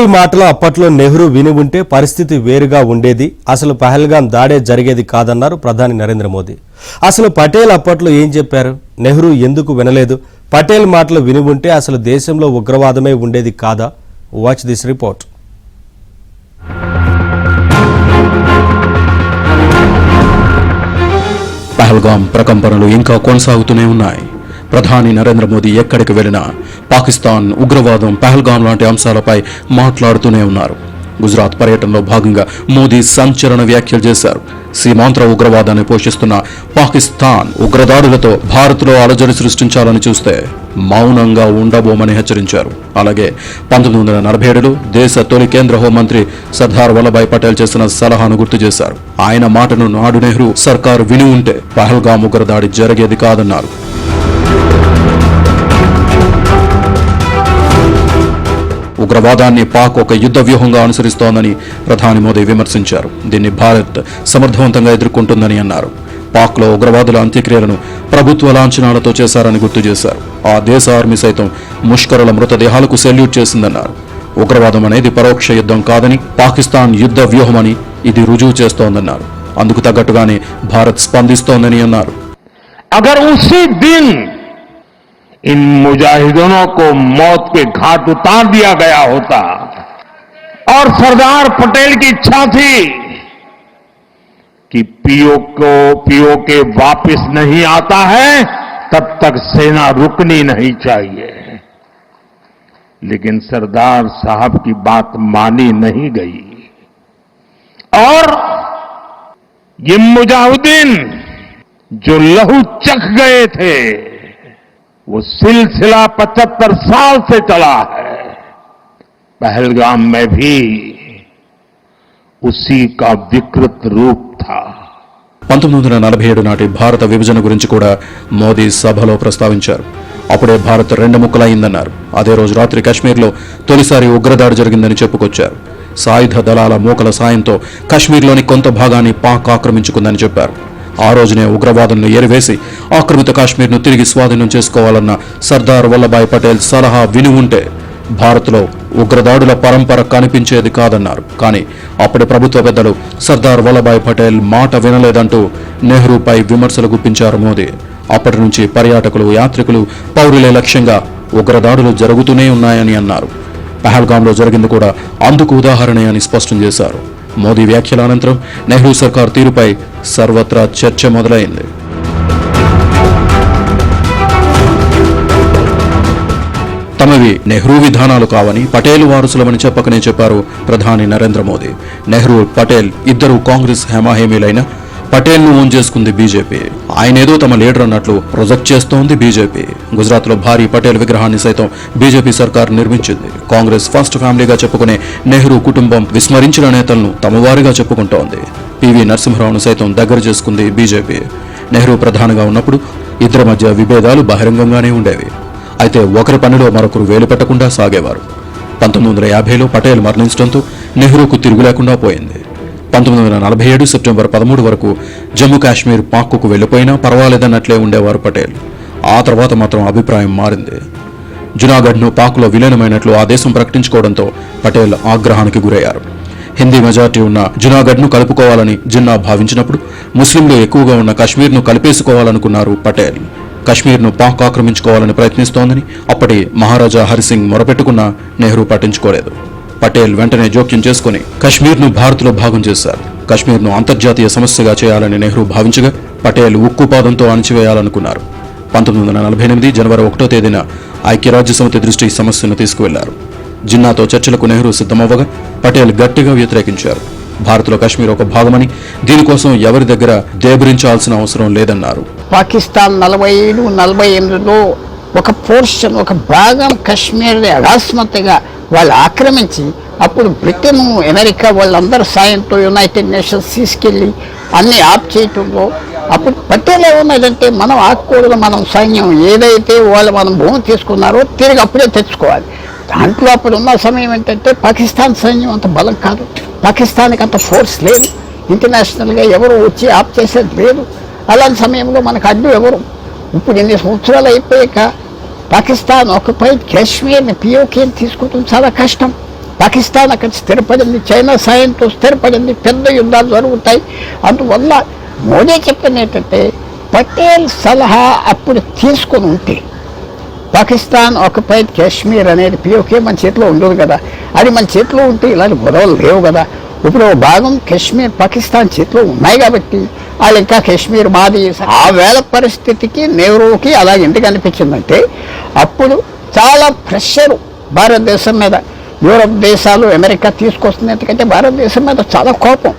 పటేల్ మాటలు అప్పట్లో నెహ్రూ విని ఉంటే పరిస్థితి వేరుగా ఉండేది. అసలు పహల్గాం దాడే జరిగేది కాదన్నారు ప్రధాని నరేంద్ర మోదీ. అసలు పటేల్ అప్పట్లో ఏం చెప్పారు? నెహ్రూ ఎందుకు వినలేదు? పటేల్ మాటలు విని ఉంటే అసలు దేశంలో ఉగ్రవాదమే ఉండేది కాదా? Watch this report. పహల్గాం ప్రకంపనలు ఇంకా కొనసాగుతూనే ఉన్నాయి. ప్రధాని నరేంద్ర మోదీ ఎక్కడికి వెళ్లినా పాకిస్తాన్, ఉగ్రవాదం, పహల్గాం లాంటి అంశాలపై మాట్లాడుతూనే ఉన్నారు. గుజరాత్ పర్యటనలో భాగంగా మోదీ సంచలన వ్యాఖ్యలు చేశారు. సీమాంధ్ర ఉగ్రవాదాన్ని పోషిస్తున్న పాకిస్తాన్ ఉగ్రదాడులతో భారత్లో అలజడి సృష్టించాలని చూస్తే మౌనంగా ఉండబోమని హెచ్చరించారు. అలాగే 1947లో దేశ తొలి కేంద్ర హోంమంత్రి సర్దార్ వల్లభాయ్ పటేల్ చేసిన సలహాను గుర్తు చేశారు. ఆయన మాటను నాడు నెహ్రూ సర్కారు విని ఉంటే పహల్గాం ఉగ్రదాడి జరిగేది కాదన్నారు. ఉగ్రవాదాన్ని పాక్ ఒక యుద్ధ వ్యూహంగా అనుసరిస్తోందని ప్రధాని మోదీ విమర్శించారు. దీన్ని భారత్ సమర్థవంతంగా ఎదుర్కొంటుందని అన్నారు. పాక్లో ఉగ్రవాదుల అంత్యక్రియలను ప్రభుత్వ లాంఛనాలతో చేశారని గుర్తు చేశారు. ఆ దేశ ఆర్మీ సైతం ముష్కరుల మృతదేహాలకు సెల్యూట్ చేసిందన్నారు. ఉగ్రవాదం అనేది పరోక్ష యుద్ధం కాదని, పాకిస్తాన్ యుద్ధ వ్యూహమని ఇది రుజువు చేస్తోందన్నారు. అందుకు తగ్గట్టుగానే భారత్ స్పందిస్తోందని అన్నారు. इन मुजाहिदों को मौत के घाट उतार दिया गया होता और सरदार पटेल की इच्छा थी कि पीओके वापस नहीं आता है तब तक सेना रुकनी नहीं चाहिए, लेकिन सरदार साहब की बात मानी नहीं गई और ये मुजाहिदीन जो लहू चख गए थे वो सिलसिला 75 साल से चला है. पहलगाम में भी उसी का विकृत रूप था. 1947 నాటి భారత విభజన గురించి కూడా మోదీ సభలో ప్రస్తావించారు. అప్పుడే భారత్ రెండు ముక్కలైందన్నారు. అదే రోజు రాత్రి కశ్మీర్లో తొలిసారి ఉగ్రదాడి జరిగిందని చెప్పుకొచ్చారు. సాయుధ దళాల మూకల సాయంతో కశ్మీర్లోని కొంత భాగాన్ని పాక్ ఆక్రమించుకుందని చెప్పారు. ఆ రోజునే ఉగ్రవాదులను ఏరివేసి ఆక్రమిత కాశ్మీర్ను తిరిగి స్వాధీనం చేసుకోవాలన్న సర్దార్ వల్లభాయ్ పటేల్ సలహా విని ఉంటే భారత్లో ఉగ్రదాడుల పరంపర కనిపించేది కాదన్నారు. కానీ అప్పటి ప్రభుత్వ పెద్దలు సర్దార్ వల్లభాయ్ పటేల్ మాట వినలేదంటూ నెహ్రూపై విమర్శలు గుప్పించారు మోదీ. అప్పటి నుంచి పర్యాటకులు, యాత్రికులు, పౌరులే లక్ష్యంగా ఉగ్రదాడులు జరుగుతూనే ఉన్నాయని అన్నారు. పహల్గాంలో జరిగింది కూడా అందుకు ఉదాహరణే అని స్పష్టం చేశారు. మోదీ వ్యాఖ్యల అనంతరం నెహ్రూ సర్కార్ తీరుపై సర్వత్రా చర్చ మొదలైంది. తమవి నెహ్రూ విధానాలు కావని, పటేల్ వారసులమని చెప్పకనే చెప్పారు ప్రధాని నరేంద్ర మోదీ. నెహ్రూ, పటేల్ ఇద్దరు కాంగ్రెస్ హేమాహేమీలైన పటేల్ను ఓన్ చేసుకుంది బీజేపీ. ఆయనేదో తమ లీడర్ అన్నట్లు ప్రొజెక్ట్ చేస్తోంది బీజేపీ. గుజరాత్లో భారీ పటేల్ విగ్రహాన్ని సైతం బీజేపీ సర్కార్ నిర్మించింది. కాంగ్రెస్ ఫస్ట్ ఫ్యామిలీగా చెప్పుకునే నెహ్రూ కుటుంబం విస్మరించిన నేతలను తమవారిగా చెప్పుకుంటోంది. పివి నరసింహరావును సైతం దగ్గర చేసుకుంది బీజేపీ. నెహ్రూ ప్రధానిగా ఉన్నప్పుడు ఇద్దరి మధ్య విభేదాలు బహిరంగంగానే ఉండేవి. అయితే ఒకరి పనిలో మరొకరు వేలు పెట్టకుండా సాగేవారు. 1950లో పటేల్ మరణించడంతో నెహ్రూకు తిరుగు లేకుండా పోయింది. 1947 సెప్టెంబర్ 13 వరకు జమ్మూ కాశ్మీర్ పాక్కు వెళ్లిపోయినా పర్వాలేదన్నట్లే ఉండేవారు పటేల్. ఆ తర్వాత మాత్రం అభిప్రాయం మారింది. జునాగఢ్ను పాక్లో విలీనమైనట్లు ఆ దేశం ప్రకటించుకోవడంతో పటేల్ ఆగ్రహానికి గురయ్యారు. హిందీ మెజార్టీ ఉన్న జునాగఢ్ను కలుపుకోవాలని జిన్నా భావించినప్పుడు ముస్లింలు ఎక్కువగా ఉన్న కశ్మీర్ను కలిపేసుకోవాలనుకున్నారు పటేల్. కశ్మీర్ను పాక్ ఆక్రమించుకోవాలని ప్రయత్నిస్తోందని అప్పటి మహారాజా హరిసింగ్ మొరపెట్టుకున్నా నెహ్రూ పట్టించుకోలేదు. పటేల్ వెంటనే జోక్యం చేసుకుని కశ్మీర్ను భారత్లో భాగం చేశారు. కశ్మీర్ను అంతర్జాతీయ సమస్యగా చేయాలని నెహ్రూ భావించగా పటేల్ ఉక్కుపాదంతో అణిచివేయాలనుకున్నారు. 1948 జనవరి 1వ తేదీన ఐక్యరాజ్యసమితి దృష్టి సమస్యను తీసుకువెళ్లారు. జిన్నాతో చర్చలకు నెహ్రూ సిద్ధమవ్వగా పటేల్ గట్టిగా వ్యతిరేకించారు. భారత్లో కశ్మీర్ ఒక భాగమని, దీనికోసం ఎవరి దగ్గర దేబరించాల్సిన అవసరం లేదన్నారు. పాకిస్తాన్ 47-48లో ఒక పోర్షన్, ఒక భాగం కశ్మీర్ అకస్మాత్తుగా వాళ్ళు ఆక్రమించి అప్పుడు బ్రిటన్, అమెరికా వాళ్ళందరూ సాయంతో యునైటెడ్ నేషన్స్ తీసుకెళ్ళి అన్ని ఆప్ చేయటంలో అప్పుడు పటేల్ ఏమన్నదంటే మనం ఆకూడదు, మనం సైన్యం ఏదైతే వాళ్ళు మనం భూమి తీసుకున్నారో తిరిగి అప్పుడే తెచ్చుకోవాలి. దాంట్లో అప్పుడు ఉన్న సమయం ఏంటంటే పాకిస్తాన్ సైన్యం అంత బలం కాదు, పాకిస్తాన్కి అంత ఫోర్స్ లేదు, ఇంటర్నేషనల్గా ఎవరు వచ్చి ఆప్ చేసేది లేదు. అలాంటి సమయంలో మనకు అడ్డు ఎవరు? ఇప్పుడు ఇన్ని సంవత్సరాలు అయిపోయాక పాకిస్తాన్ ఆక్యుపైడ్ కాశ్మీర్ని పిఓకేని తీసుకోవడం చాలా కష్టం. పాకిస్తాన్ అక్కడ స్థిరపడింది, చైనా సాయంతో స్థిరపడింది, పెద్ద యుద్ధాలు జరుగుతాయి. అందువల్ల మోదీ చెప్పింది ఏంటంటే పటేల్ సలహా అప్పుడు తీసుకొని ఉంటే పాకిస్తాన్ ఆక్యుపైడ్ కాశ్మీర్ అనేది పిఓకే మన చేతిలో ఉండదు కదా, అది మన చేతిలో ఉంటే ఇలాంటి గొడవలు లేవు కదా. ఇప్పుడు భాగం కాశ్మీర్ పాకిస్తాన్ చేతిలో ఉన్నాయి కాబట్టి వాళ్ళు ఇంకా కాశ్మీర్ మాది. ఆ వేళ పరిస్థితికి నెహ్రూకి అలా ఎందుకు అనిపించిందంటే అప్పుడు చాలా ప్రెషరు భారతదేశం మీద యూరప్ దేశాలు, అమెరికా తీసుకొస్తుంది. ఎందుకంటే భారతదేశం మీద చాలా కోపం.